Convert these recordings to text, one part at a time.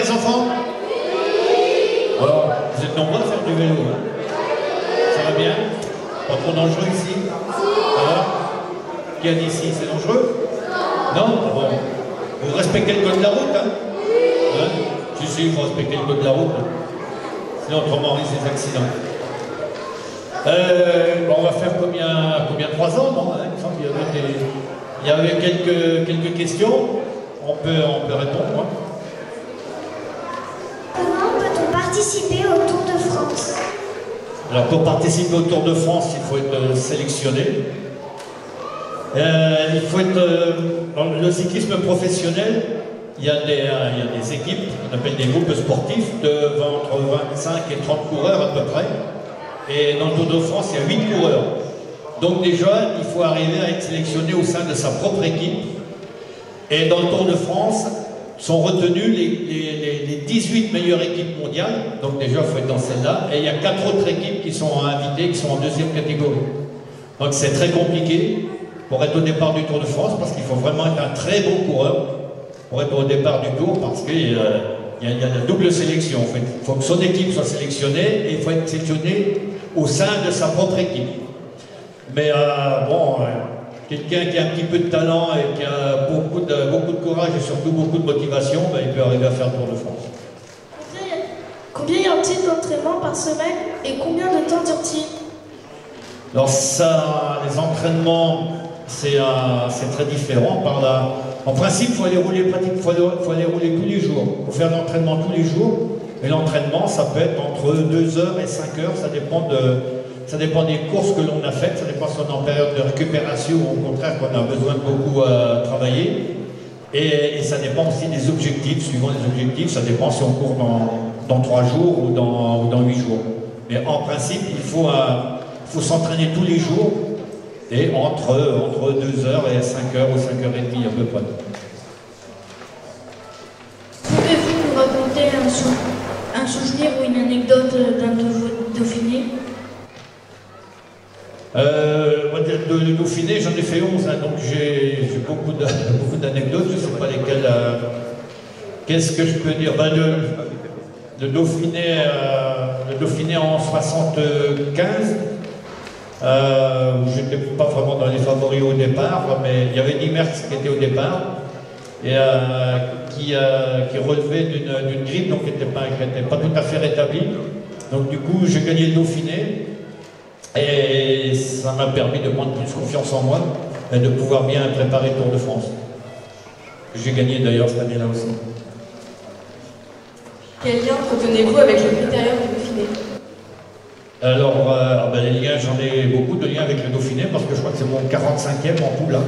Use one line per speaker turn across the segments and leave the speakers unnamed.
les enfants? Alors, vous êtes nombreux à faire du vélo, hein? Ça va bien? Pas trop dangereux ici? Alors, qui a dit ici? C'est dangereux? Non? Bon. Vous respectez le code de la route, hein? Si, il faut respecter le code de la route. Hein? Sinon, autrement, on risque des accidents. Bon, on va faire combien 3 ans, non, hein? Il y avait quelques questions. On peut répondre. Hein?
Comment peut-on participer au Tour de France?
Alors, pour participer au Tour de France, il faut être sélectionné. Il faut être... dans le cyclisme professionnel, il y a des équipes, qu'on appelle des groupes sportifs, entre 25 et 30 coureurs à peu près. Et dans le Tour de France, il y a 8 coureurs. Donc déjà, il faut arriver à être sélectionné au sein de sa propre équipe. Et dans le Tour de France, sont retenues les 18 meilleures équipes mondiales. Donc déjà, il faut être dans celle-là. Et il y a 4 autres équipes qui sont invitées, qui sont en 2e catégorie. Donc c'est très compliqué pour être au départ du Tour de France, parce qu'il faut vraiment être un très bon coureur pour être au départ du Tour, parce qu'il y a la double sélection. En fait. Il faut que son équipe soit sélectionnée, et il faut être sélectionné au sein de sa propre équipe. Mais quelqu'un qui a un petit peu de talent et qui a beaucoup de courage et surtout beaucoup de motivation, ben, il peut arriver à faire le Tour de France.
Combien y a-t-il d'entraînements par semaine et combien de temps dure-t-il?
Alors ça, les entraînements, c'est très différent. En principe, il faut aller rouler faut aller rouler tous les jours. Il faut faire l'entraînement tous les jours. Et l'entraînement, ça peut être entre 2 heures et 5 heures. Ça dépend des courses que l'on a faites. Ça dépend si on est en période de récupération ou au contraire qu'on a besoin de beaucoup travailler. Et ça dépend aussi des objectifs. Suivant les objectifs, ça dépend si on court dans 3 jours ou dans 8 jours. Mais en principe, il faut s'entraîner tous les jours. Et entre 2 heures et 5 heures ou 5 heures et demie à peu près.
Pouvez-vous nous raconter un souvenir ou une anecdote d'un Dauphiné?
Le Dauphiné, j'en ai fait 11, hein, donc j'ai beaucoup d'anecdotes, je ne sais pas lesquelles. Qu'est-ce que je peux dire? Le Dauphiné en 75. Je n'étais pas vraiment dans les favoris au départ, mais il y avait Niemers qui était au départ et qui relevait d'une grippe, donc qui n'était pas tout à fait rétabli. Donc du coup, j'ai gagné le Dauphiné et ça m'a permis de prendre plus confiance en moi et de pouvoir bien préparer le Tour de France. J'ai gagné d'ailleurs cette année-là aussi.
Quel lien entretenez-vous avec le Critérium du Dauphiné?
Alors, les liens, j'en ai beaucoup de liens avec le Dauphiné parce que je crois que c'est mon 45e en tout là.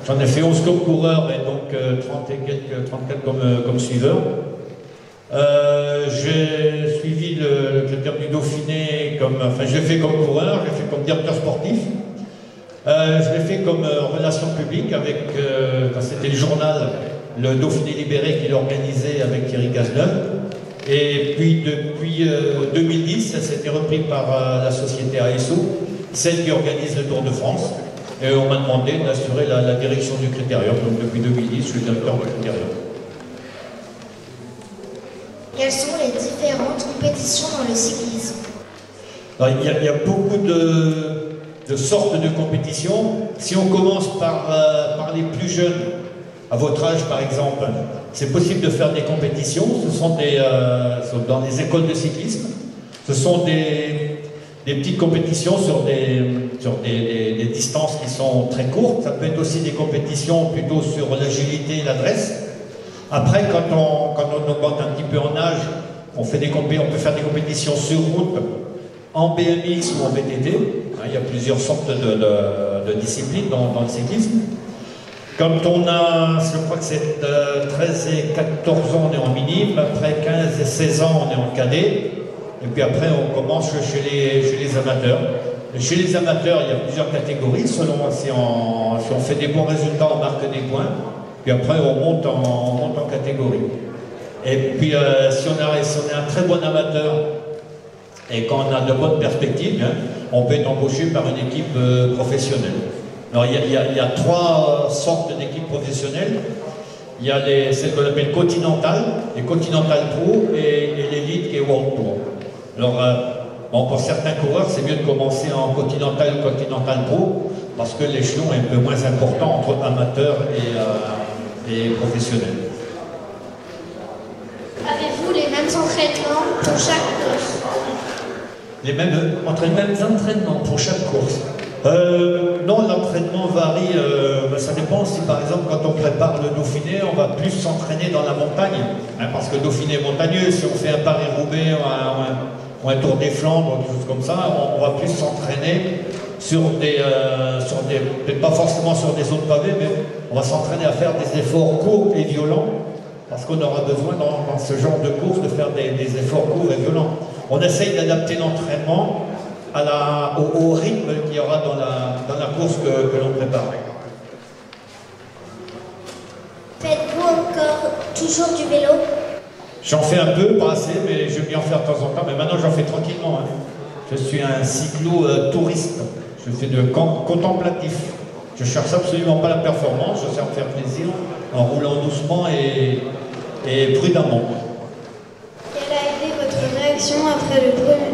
J'en ai fait 11 comme coureur et donc 34 comme suiveur. J'ai suivi le Critérium du Dauphiné je l'ai fait comme coureur, je l'ai fait comme directeur sportif. Je l'ai fait comme relation publique avec, c'était le journal, le Dauphiné Libéré qui l'organisait avec Thierry Cazeneuve. Et puis depuis 2010, ça s'est été repris par la société ASO, celle qui organise le Tour de France. Et on m'a demandé d'assurer la direction du Critérium. Donc depuis 2010, je suis directeur du Critérium.
Quelles sont les différentes compétitions dans le cyclisme?
Alors, il y a beaucoup de sortes de compétitions. Si on commence par les plus jeunes, à votre âge par exemple, c'est possible de faire des compétitions. Ce sont dans les écoles de cyclisme. Ce sont des petites compétitions sur des distances qui sont très courtes. Ça peut être aussi des compétitions plutôt sur l'agilité et l'adresse. Après, quand on augmente un petit peu en âge, on peut faire des compétitions sur route, en BMX ou en VTT. Il y a plusieurs sortes de disciplines dans le cyclisme. Quand on a, je crois que c'est 13 et 14 ans, on est en minime, après 15 et 16 ans, on est en cadet, et puis après on commence chez les amateurs. Et chez les amateurs, il y a plusieurs catégories, selon si on fait des bons résultats, on marque des points, puis après on monte en catégorie. Et puis si on est un très bon amateur, et quand on a de bonnes perspectives, on peut être embauché par une équipe professionnelle. Alors il y a 3 sortes d'équipes professionnelles. Il y a celle qu'on appelle Continental, les Continental Pro et l'Elite qui est World Tour. Alors, bon, pour certains coureurs, c'est mieux de commencer en Continental ou Continental Pro parce que l'échelon est un peu moins important entre amateurs et professionnels.
Avez-vous les mêmes entraînements pour chaque course?
Les mêmes entraînements pour chaque course. Non, l'entraînement varie, ça dépend si par exemple quand on prépare le Dauphiné, on va plus s'entraîner dans la montagne, hein, parce que le Dauphiné est montagneux, si on fait un Paris-Roubaix ou un Tour des Flandres, quelque chose comme ça, on va plus s'entraîner sur peut-être pas forcément sur des zones pavées, mais on va s'entraîner à faire des efforts courts et violents, parce qu'on aura besoin dans ce genre de course de faire des efforts courts et violents. On essaye d'adapter l'entraînement au rythme qu'il y aura dans la course que l'on prépare.
Faites-vous encore toujours du vélo?
J'en fais un peu, pas assez, mais je vais en faire de temps en temps. Mais maintenant, j'en fais tranquillement. Hein. Je suis un cyclo-touriste. Je fais de contemplatif. Je cherche absolument pas la performance, je sais en faire plaisir, en roulant doucement et prudemment.
Quelle a été votre réaction après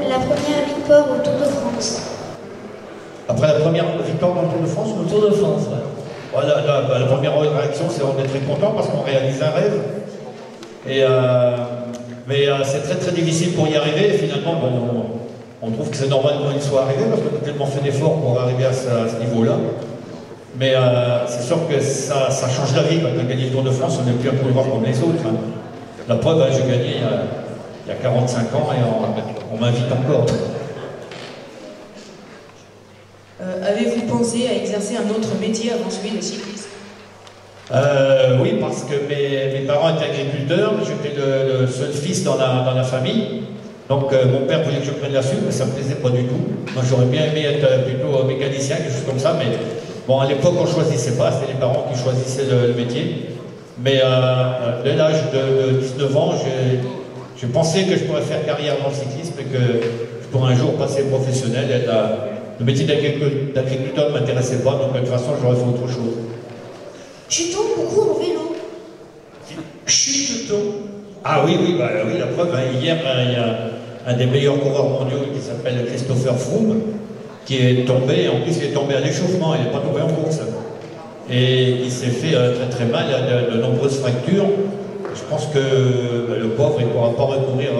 la première victoire au Tour de France?
Après la première victoire dans le Tour de France?
Au Tour de France, ouais.
Voilà, la première réaction, c'est on est très content parce qu'on réalise un rêve. Mais c'est très très difficile pour y arriver. Et finalement, bon, on trouve que c'est normal qu'on y soit arrivé parce qu'on a tellement fait d'efforts pour arriver à ce niveau-là. Mais c'est sûr que ça change la vie. Quand on a gagné le Tour de France, on n'est plus un coureur comme les autres. Hein. La preuve, hein, j'ai gagné il y a 45 ans et on m'invite encore.
Avez-vous pensé à exercer un autre métier avant celui de cycliste?
Oui, parce que mes parents étaient agriculteurs, j'étais le seul fils dans la famille. Donc mon père voulait que je prenne la suite, mais ça ne me plaisait pas du tout. Moi j'aurais bien aimé être plutôt mécanicien, quelque chose comme ça, mais bon, à l'époque on ne choisissait pas, c'était les parents qui choisissaient le métier. Mais dès l'âge de 19 ans, je pensais que je pourrais faire carrière dans le cyclisme et que je pourrais un jour passer professionnel. Le métier d'agriculteur ne m'intéressait pas, donc de toute façon j'aurais fait autre chose.
Chutons beaucoup en vélo.
Chute-t-on? Ah oui, la preuve, hein, hier, il y a un des meilleurs coureurs mondiaux qui s'appelle Christopher Froome, qui est tombé, en plus il est tombé à l'échauffement, il n'est pas tombé en course. Et il s'est fait très très mal, il a de nombreuses fractures. Je pense que le pauvre, il ne pourra pas recourir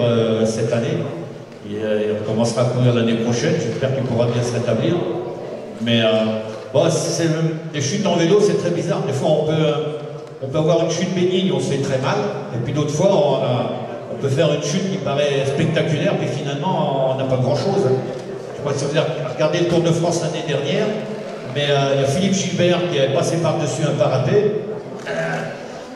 cette année. Il recommencera à courir l'année prochaine, j'espère qu'il pourra bien se rétablir. Mais bon, les chutes en vélo, c'est très bizarre. Des fois, on peut avoir une chute bénigne, on se fait très mal. Et puis d'autres fois, on peut faire une chute qui paraît spectaculaire, mais finalement, on n'a pas grand-chose. Je crois que ça veut dire, regardez le Tour de France l'année dernière, mais il y a Philippe Gilbert qui est passé par-dessus un parapet.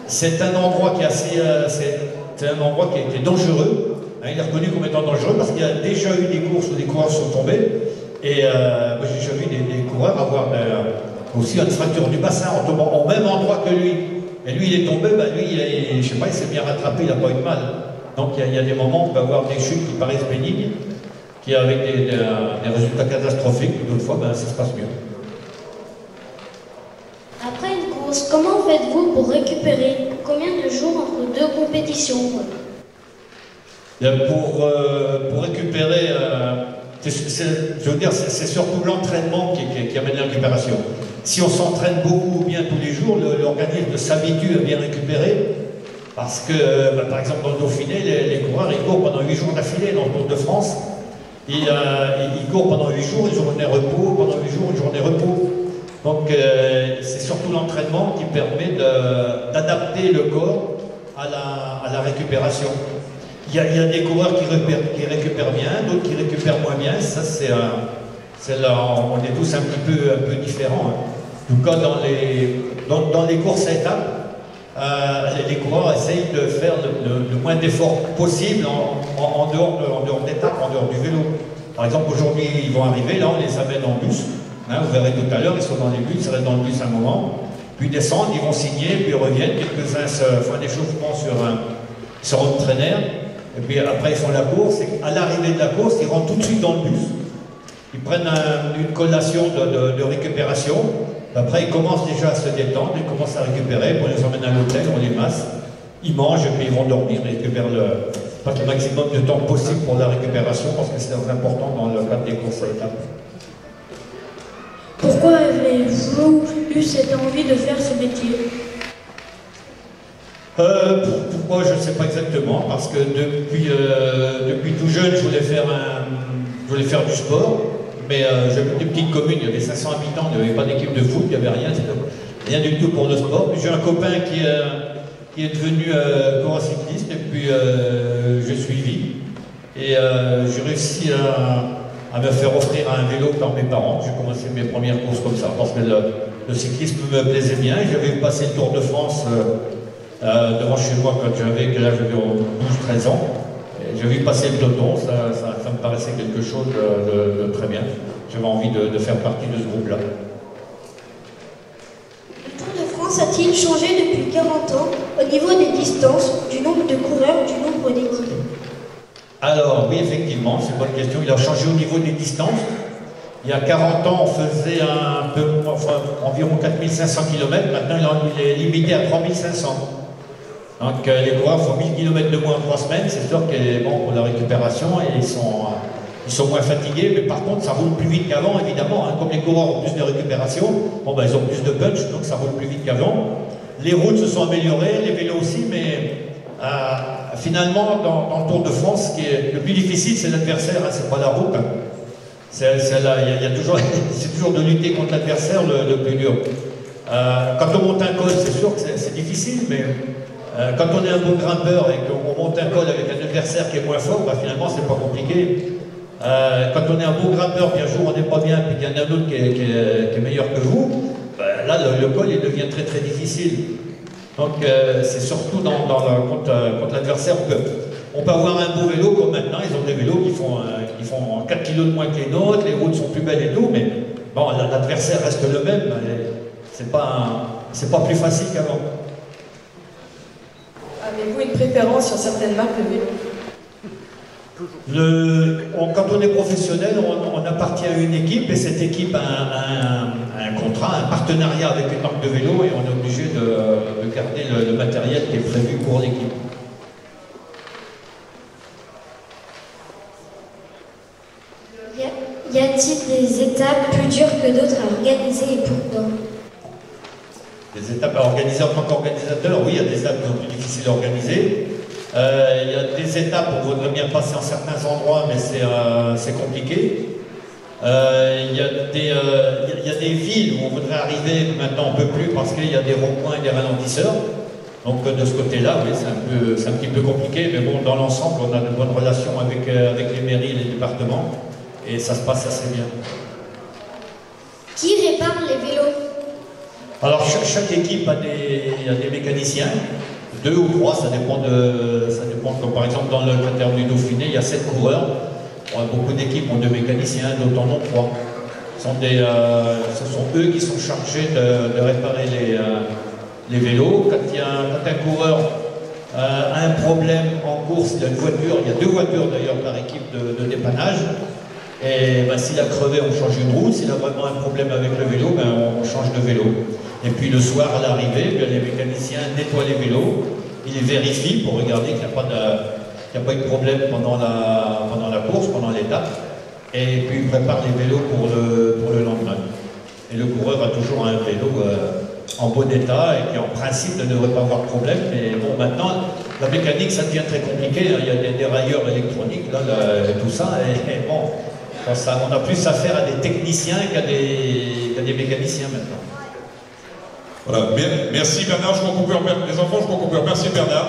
C'est un endroit qui est assez... c'est un endroit qui est dangereux. Il est reconnu comme étant dangereux parce qu'il y a déjà eu des courses où des coureurs sont tombés. Et moi, j'ai déjà vu des coureurs avoir aussi une fracture du bassin en tombant au même endroit que lui. Et lui, il est tombé, lui, je sais pas, il s'est bien rattrapé, il n'a pas eu de mal. Donc il y a des moments où on peut avoir des chutes qui paraissent bénignes, qui avec des résultats catastrophiques, d'autres fois, ça se passe mieux.
Après une course, comment faites-vous pour récupérer? Combien de jours entre deux compétitions?
Pour récupérer, je veux dire, c'est surtout l'entraînement qui amène la récupération. Si on s'entraîne beaucoup ou bien tous les jours, l'organisme s'habitue à bien récupérer. Parce que, par exemple, dans le Dauphiné, les coureurs, ils courent pendant 8 jours d'affilée dans le Tour de France. Ils courent pendant 8 jours, une journée repos, pendant 8 jours, une journée repos. Donc, c'est surtout l'entraînement qui permet d'adapter le corps à la récupération. Il y a des coureurs qui récupèrent bien, d'autres qui récupèrent moins bien. Ça, on est tous un peu différents. Hein. En tout cas, dans les courses à étapes, les coureurs essayent de faire le moins d'efforts possible en dehors d'étapes, en dehors du vélo. Par exemple, aujourd'hui, ils vont arriver, là, on les amène en bus. Hein, vous verrez tout à l'heure, ils sont dans les bus, ils restent dans le bus un moment, puis ils descendent, ils vont signer, puis ils reviennent. Quelques-uns font un échauffement sur un entraîneur. Et puis après ils font la course, et à l'arrivée de la course, ils rentrent tout de suite dans le bus. Ils prennent une collation de récupération, Après, ils commencent déjà à se détendre, ils commencent à récupérer, on les emmène à l'hôtel, on les masse, ils mangent et puis ils vont dormir, ils récupèrent le maximum de temps possible pour la récupération, parce que c'est important dans le cadre des courses à étapes.
Pourquoi avez-vous eu cette envie de faire ce métier?
Pourquoi, je ne sais pas exactement, parce que depuis tout jeune, je voulais faire du sport, mais j'habite une petite commune, il y avait 500 habitants, il n'y avait pas d'équipe de foot, il n'y avait rien du tout pour le sport. J'ai un copain qui est devenu coureur cycliste, et puis je suivi, et j'ai réussi à me faire offrir un vélo par mes parents. J'ai commencé mes premières courses comme ça, parce que le cyclisme me plaisait bien, et j'avais passé le Tour de France devant chez moi quand j'avais 12-13 ans. J'ai vu passer le peloton, ça me paraissait quelque chose de très bien. J'avais envie de faire partie de ce groupe-là.
Le Tour de France a-t-il changé depuis 40 ans au niveau des distances, du nombre de coureurs, du nombre d'équipes?
Alors oui, effectivement, c'est une bonne question. Il a changé au niveau des distances. Il y a 40 ans, on faisait environ 4500 km. Maintenant, il est limité à 3500. Donc les coureurs font 1000 km de moins en 3 semaines. C'est sûr que bon, pour la récupération, ils sont moins fatigués. Mais par contre, ça roule plus vite qu'avant, évidemment. Comme les coureurs ont plus de récupération, bon, ils ont plus de punch, donc ça roule plus vite qu'avant. Les routes se sont améliorées, les vélos aussi, mais finalement, dans le Tour de France, ce qui est le plus difficile, c'est l'adversaire, hein, c'est pas la route. Hein. C'est toujours de lutter contre l'adversaire le plus dur. Quand on monte un col, c'est sûr que c'est difficile, mais quand on est un bon grimpeur et qu'on monte un col avec un adversaire qui est moins fort, finalement, c'est pas compliqué. Quand on est un bon grimpeur, puis un jour on n'est pas bien, puis qu'il y en a un autre qui est meilleur que vous, là, le col, il devient très très difficile. Donc c'est surtout contre l'adversaire. On peut avoir un beau vélo comme maintenant, ils ont des vélos qui font 4 kg de moins que les nôtres, les routes sont plus belles et tout, mais bon, l'adversaire reste le même, c'est pas plus facile qu'avant.
Avez-vous une préférence sur certaines marques de vélo?
Quand on est professionnel, on appartient à une équipe, et cette équipe a un contrat, un partenariat avec une marque de vélo, et on est obligé de garder le matériel qui est prévu pour l'équipe.
Y a-t-il des étapes plus dures que d'autres à organiser et pourquoi?
Des étapes à organiser en tant qu'organisateur, oui, il y a des étapes qui sont plus difficiles à organiser. Il y a des étapes où on voudrait bien passer en certains endroits, mais c'est compliqué. Il y a des villes où on voudrait arriver, mais maintenant on ne peut plus parce qu'il y a des ronds-points et des ralentisseurs. Donc de ce côté-là, oui, c'est un petit peu compliqué, mais bon, dans l'ensemble, on a de bonnes relations avec les mairies et les départements, et ça se passe assez bien.
Qui répare les vélos?
Alors chaque équipe a des mécaniciens, 2 ou 3, ça dépend, comme par exemple dans le critérium du Dauphiné, il y a 7 coureurs. Beaucoup d'équipes ont 2 mécaniciens, d'autres en ont 3. Ce sont eux qui sont chargés de réparer les vélos. Quand un coureur a un problème en course, il y a une voiture, il y a 2 voitures d'ailleurs par équipe de dépannage. Et s'il a crevé, on change une roue. S'il a vraiment un problème avec le vélo, on change de vélo. Et puis le soir à l'arrivée, les mécaniciens nettoient les vélos, ils les vérifient pour regarder qu'il n'y a pas eu de problème pendant la course, pendant l'étape. Et puis ils préparent les vélos pour le lendemain. Et le coureur a toujours un vélo en bon état et qui en principe ne devrait pas avoir de problème. Mais bon, maintenant, la mécanique, ça devient très compliqué. Hein. Il y a des dérailleurs électroniques, tout ça. Et bon, on a plus affaire à des techniciens qu'à des mécaniciens maintenant.
Voilà, merci Bernard, les enfants, je crois qu'on peut remercier Bernard.